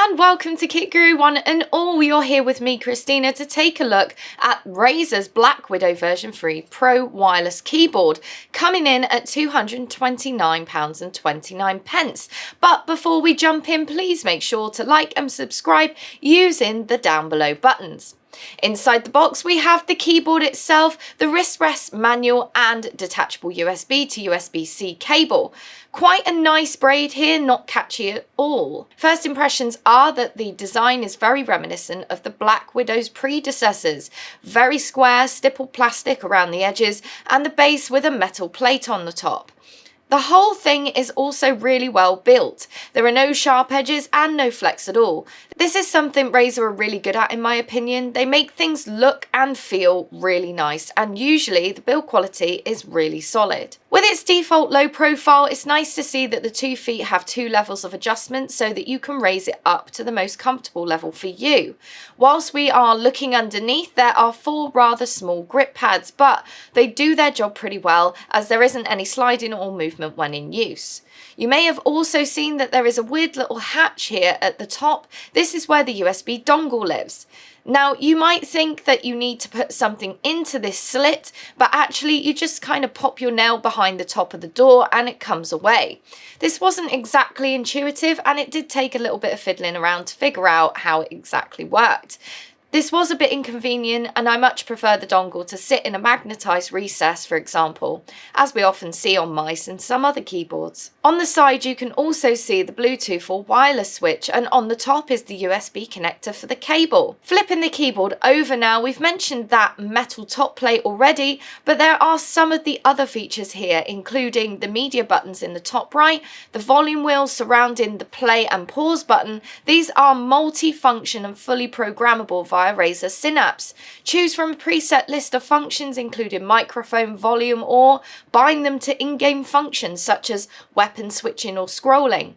and welcome to Kit Guru One and all. You're here with me, Christina, to take a look at Razer's BlackWidow V3 Pro wireless keyboard, coming in at £229.29. But before we jump in, please make sure to like and subscribe using the down below buttons. Inside the box we have the keyboard itself, the wrist rest manual and detachable USB to USB-C cable. Quite a nice braid here, not catchy at all. First impressions are that the design is very reminiscent of the BlackWidow's predecessors. Very square, stippled plastic around the edges and the base with a metal plate on the top. The whole thing is also really well built. There are no sharp edges and no flex at all. This is something Razer are really good at in my opinion. They make things look and feel really nice, and usually the build quality is really solid. With its default low profile, it's nice to see that the 2 feet have 2 levels of adjustment so that you can raise it up to the most comfortable level for you. Whilst we are looking underneath, there are 4 rather small grip pads, but they do their job pretty well as there isn't any sliding or movement when in use. You may have also seen that there is a weird little hatch here at the top. This is where the USB dongle lives. Now, you might think that you need to put something into this slit, but actually you just kind of pop your nail behind the top of the door and it comes away. This wasn't exactly intuitive and it did take a little bit of fiddling around to figure out how it exactly worked. This was a bit inconvenient and I much prefer the dongle to sit in a magnetised recess, for example, as we often see on mice and some other keyboards. On the side you can also see the Bluetooth or wireless switch, and on the top is the USB connector for the cable. Flipping the keyboard over now, we've mentioned that metal top plate already, but there are some of the other features here, including the media buttons in the top right, the volume wheel surrounding the play and pause button. These are multi-function and fully programmable via Razer Synapse. Choose from a preset list of functions including microphone, volume, or bind them to in-game functions such as weapon switching or scrolling.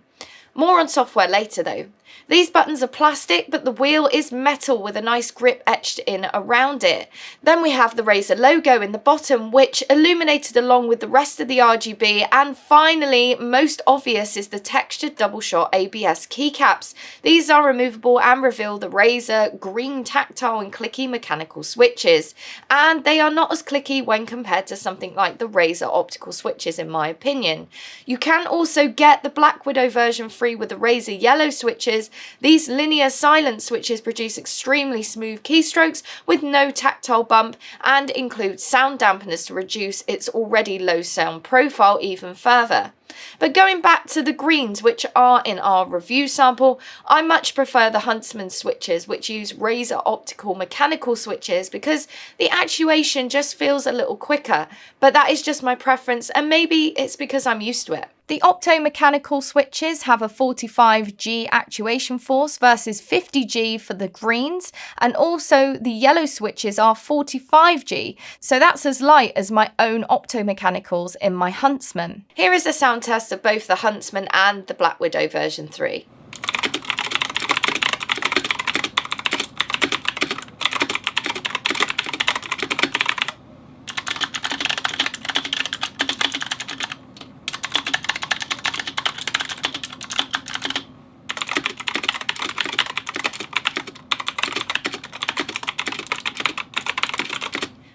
More on software later though. These buttons are plastic, but the wheel is metal with a nice grip etched in around it. Then we have the Razer logo in the bottom, which illuminated along with the rest of the RGB. And finally, most obvious is the textured double shot ABS keycaps. These are removable and reveal the Razer green tactile and clicky mechanical switches. And they are not as clicky when compared to something like the Razer optical switches in my opinion. You can also get the BlackWidow version 3 with the Razer yellow switches. These linear silent switches produce extremely smooth keystrokes with no tactile bump and include sound dampeners to reduce its already low sound profile even further. But going back to the greens, which are in our review sample, I much prefer the Huntsman switches, which use Razer optical mechanical switches because the actuation just feels a little quicker. But that is just my preference, and maybe it's because I'm used to it. The opto-mechanical switches have a 45G actuation force versus 50G for the greens, and also the yellow switches are 45G, so that's as light as my own opto-mechanicals in my Huntsman. Here is a sound test of both the Huntsman and the BlackWidow version 3.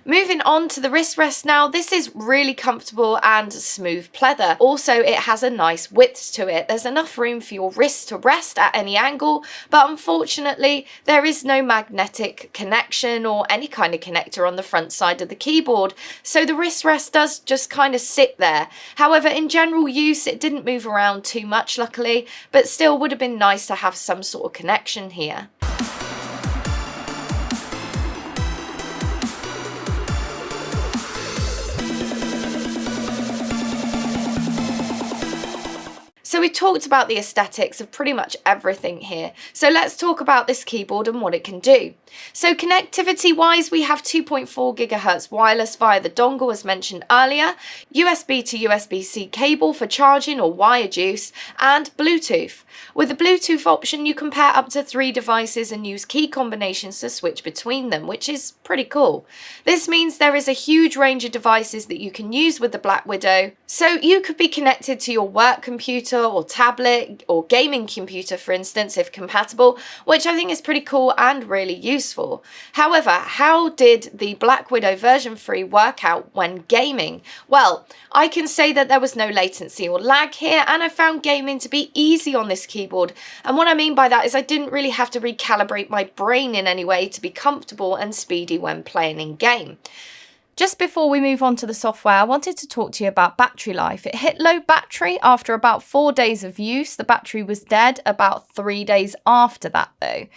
Moving on to the wrist rest now, this is really comfortable and smooth pleather. Also, it has a nice width to it. There's enough room for your wrist to rest at any angle, but unfortunately, there is no magnetic connection or any kind of connector on the front side of the keyboard, so the wrist rest does just kind of sit there. However, in general use, it didn't move around too much, luckily, but still would have been nice to have some sort of connection here. So we talked about the aesthetics of pretty much everything here. So let's talk about this keyboard and what it can do. So connectivity wise, we have 2.4 GHz wireless via the dongle as mentioned earlier, USB to USB-C cable for charging or wired use, and Bluetooth. With the Bluetooth option, you can pair up to 3 devices and use key combinations to switch between them, which is pretty cool. This means there is a huge range of devices that you can use with the BlackWidow. So you could be connected to your work computer or tablet or gaming computer, for instance, if compatible, which I think is pretty cool and really useful. However, how did the BlackWidow version 3 work out when gaming? Well, I can say that there was no latency or lag here, and I found gaming to be easy on this keyboard. And what I mean by that is I didn't really have to recalibrate my brain in any way to be comfortable and speedy when playing in game. Just before we move on to the software, I wanted to talk to you about battery life. It hit low battery after about 4 days of use. The battery was dead about 3 days after that though.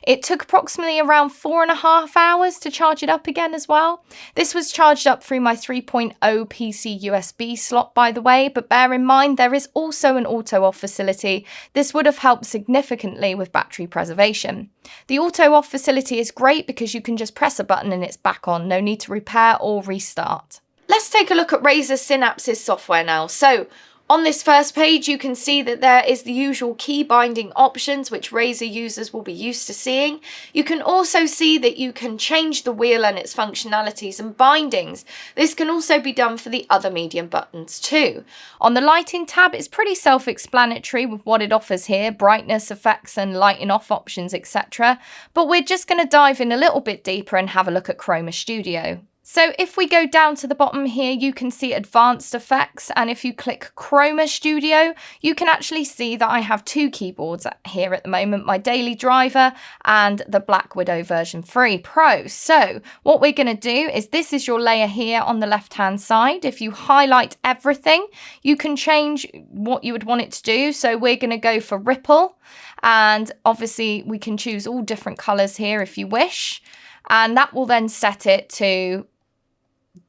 It took approximately around 4.5 hours to charge it up again as well. This was charged up through my 3.0 PC USB slot, by the way, but bear in mind there is also an auto off facility. This would have helped significantly with battery preservation. The auto off facility is great because you can just press a button and it's back on. No need to repair or restart. Let's take a look at Razer Synapse's software now. So on this first page, you can see that there is the usual key binding options, which Razer users will be used to seeing. You can also see that you can change the wheel and its functionalities and bindings. This can also be done for the other medium buttons too. On the lighting tab, it's pretty self-explanatory with what it offers here, brightness, effects and lighting off options, etc. But we're just going to dive in a little bit deeper and have a look at Chroma Studio. So if we go down to the bottom here, you can see advanced effects, and if you click Chroma Studio, you can actually see that I have 2 keyboards here at the moment, my daily driver and the BlackWidow version 3 Pro. So what we're going to do is, this is your layer here on the left hand side. If you highlight everything, you can change what you would want it to do. So we're going to go for ripple, and obviously we can choose all different colors here if you wish, and that will then set it to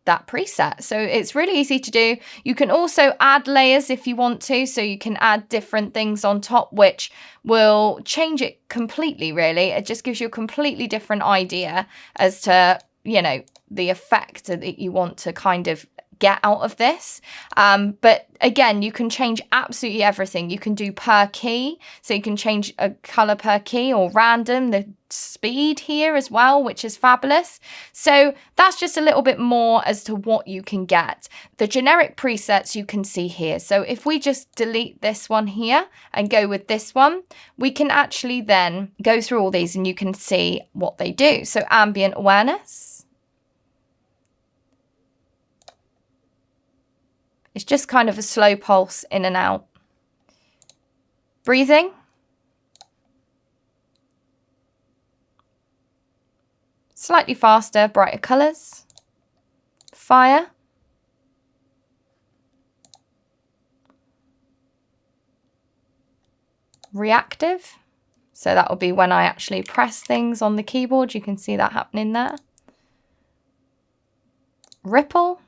that preset. So it's really easy to do. You can also add layers if you want to, so you can add different things on top, which will change it completely, really. It just gives you a completely different idea as to, you know, the effect that you want to kind of get out of this. But again, you can change absolutely everything. You can do per key, so you can change a color per key or random, the speed here as well, which is fabulous. So that's just a little bit more as to what you can get. The generic presets you can see here. So if we just delete this one here and go with this one, we can actually then go through all these and you can see what they do. So ambient awareness. It's just kind of a slow pulse in and out. Breathing. Slightly faster, brighter colours. Fire. Reactive. So that will be when I actually press things on the keyboard. You can see that happening there. Ripple.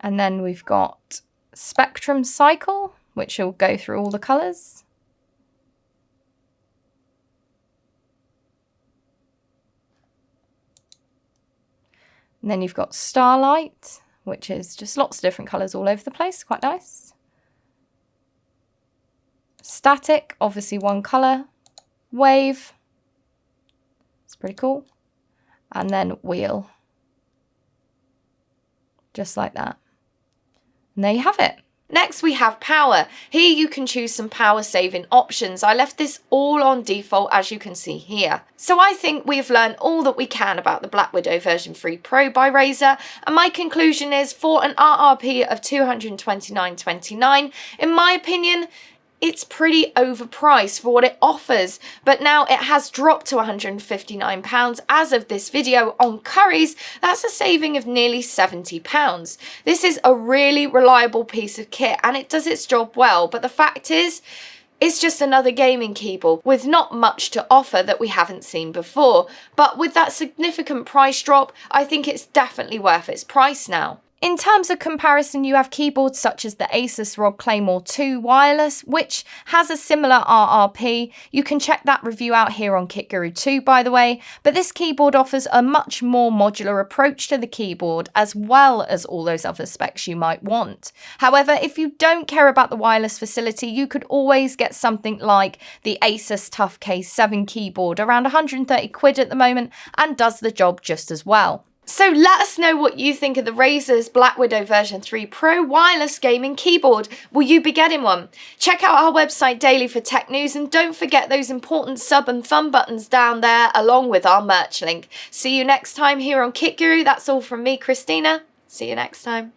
And then we've got spectrum cycle, which will go through all the colours. And then you've got starlight, which is just lots of different colours all over the place, quite nice. Static, obviously one colour. Wave, it's pretty cool. And then wheel, just like that. And there you have it. Next we have power. Here you can choose some power saving options. I left this all on default, as you can see here. So I think we've learned all that we can about the BlackWidow version 3 Pro by Razer, and my conclusion is, for an RRP of $229.29, in my opinion, it's pretty overpriced for what it offers, but now it has dropped to £159 as of this video on Currys. That's a saving of nearly £70. This is a really reliable piece of kit and it does its job well, but the fact is, it's just another gaming keyboard with not much to offer that we haven't seen before. But with that significant price drop, I think it's definitely worth its price now. In terms of comparison, you have keyboards such as the Asus ROG Claymore 2 Wireless, which has a similar RRP. You can check that review out here on KitGuru 2, by the way. But this keyboard offers a much more modular approach to the keyboard, as well as all those other specs you might want. However, if you don't care about the wireless facility, you could always get something like the Asus TUF K7 keyboard, around 130 quid at the moment, and does the job just as well. So let us know what you think of the Razer's BlackWidow version 3 Pro wireless gaming keyboard. Will you be getting one? Check out our website daily for tech news, and don't forget those important sub and thumb buttons down there along with our merch link. See you next time here on Kit Guru. That's all from me, Christina. See you next time.